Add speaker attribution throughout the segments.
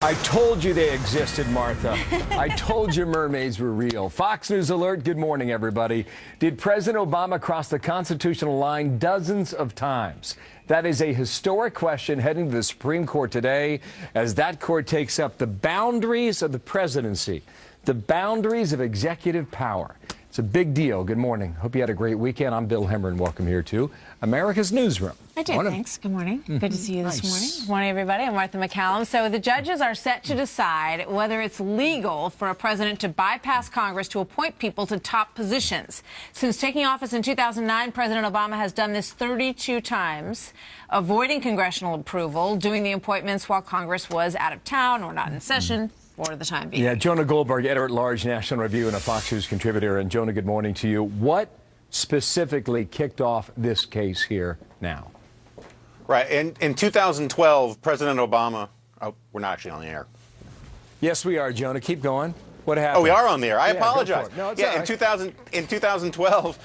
Speaker 1: I told you they existed, Martha. I told you mermaids were real. Fox News alert. Good morning, everybody. Did President Obama cross the constitutional line dozens of times? That is a historic question heading to the Supreme Court today as that court takes up the boundaries of the presidency, the boundaries of executive power. It's a big deal. Good morning. Hope you had a great weekend. I'm Bill Hemmer, and welcome here to America's Newsroom.
Speaker 2: I did, thanks. Good morning. Good to see you this morning. Good morning, everybody. I'm Martha McCallum. So the judges are set to decide whether it's legal for a president to bypass Congress to appoint people to top positions. Since taking office in 2009, President Obama has done this 32 times, avoiding congressional approval, doing the appointments while Congress was out of town or not in session. For the time being. Yeah,
Speaker 1: Jonah Goldberg, editor-at-large, National Review, and a Fox News contributor. And Jonah, good morning to you. What specifically kicked off this case here now?
Speaker 3: Right. In 2012, President Obama... Oh, we're not actually on the air.
Speaker 1: Yes, we are, Jonah. Keep going. What happened?
Speaker 3: Oh, we are on the air. I apologize.
Speaker 1: No, it's
Speaker 3: yeah,
Speaker 1: all right.
Speaker 3: in 2012,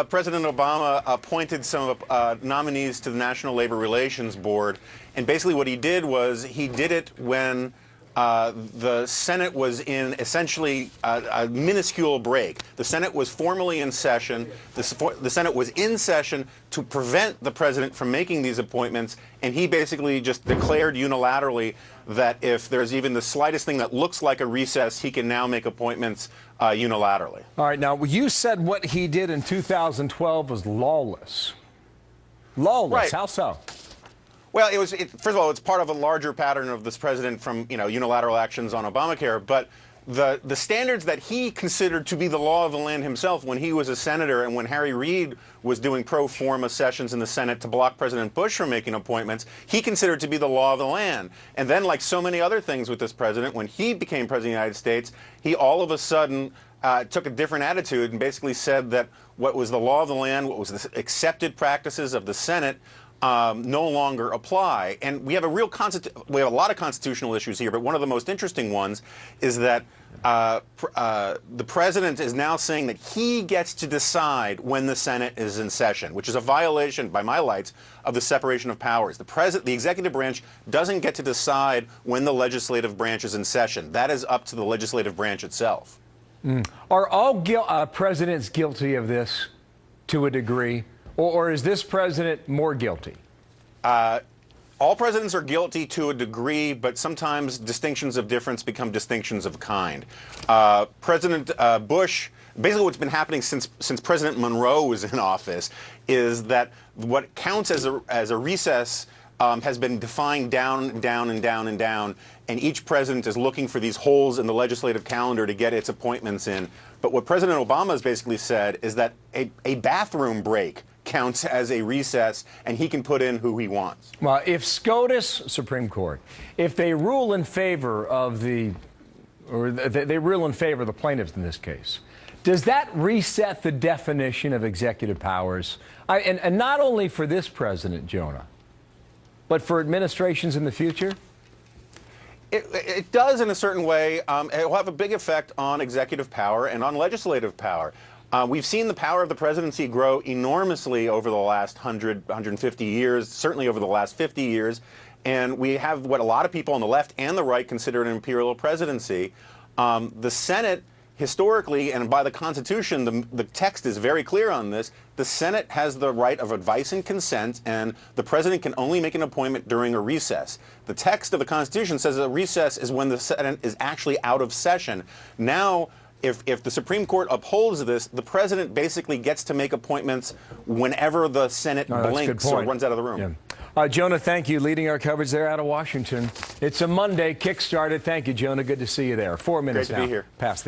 Speaker 3: President Obama appointed some nominees to the National Labor Relations Board. And basically what he did was he did it when... the Senate was in essentially a minuscule break. The Senate was formally in session. The Senate was in session to prevent the president from making these appointments, and he basically just declared unilaterally that if there's even the slightest thing that looks like a recess, he can now make appointments unilaterally.
Speaker 1: All right, now, you said what he did in 2012 was lawless. Lawless,
Speaker 3: right.
Speaker 1: How so?
Speaker 3: Well, first of all, it's part of a larger pattern of this president from, unilateral actions on Obamacare. But the standards that he considered to be the law of the land himself when he was a senator and when Harry Reid was doing pro forma sessions in the Senate to block President Bush from making appointments, he considered to be the law of the land. And then, like so many other things with this president, when he became president of the United States, he all of a sudden took a different attitude and basically said that what was the law of the land, what was the accepted practices of the Senate, no longer apply. And we have a lot of constitutional issues here, but one of the most interesting ones is that the president is now saying that he gets to decide when the Senate is in session, which is a violation, by my lights, of the separation of powers. The executive branch doesn't get to decide when the legislative branch is in session. That is up to the legislative branch itself.
Speaker 1: Are all presidents guilty of this to a degree? Or is this president more guilty?
Speaker 3: All presidents are guilty to a degree, but sometimes distinctions of difference become distinctions of kind. President Bush, basically what's been happening since President Monroe was in office, is that what counts as a recess has been defined down, and each president is looking for these holes in the legislative calendar to get its appointments in. But what President Obama has basically said is that a bathroom break counts as a recess, and he can put in who he wants.
Speaker 1: Well, if SCOTUS, Supreme Court, if they rule in favor of they rule in favor of the plaintiffs in this case, does that reset the definition of executive powers? And not only for this president, Jonah, but for administrations in the future?
Speaker 3: It does in a certain way. It will have a big effect on executive power and on legislative power. We've seen the power of the presidency grow enormously over the last 150 years, certainly over the last 50 years. And we have what a lot of people on the left and the right consider an imperial presidency. The Senate, historically, and by the Constitution, the text is very clear on this, the Senate has the right of advice and consent, and the president can only make an appointment during a recess. The text of the Constitution says a recess is when the Senate is actually out of session. Now, if the Supreme Court upholds this, the president basically gets to make appointments whenever the Senate blinks or runs out of the room.
Speaker 1: Yeah. Jonah, thank you, leading our coverage there out of Washington. It's a Monday, kick-started. Thank you, Jonah. Good to see you there. 4 minutes
Speaker 3: Great to be here.
Speaker 1: Past the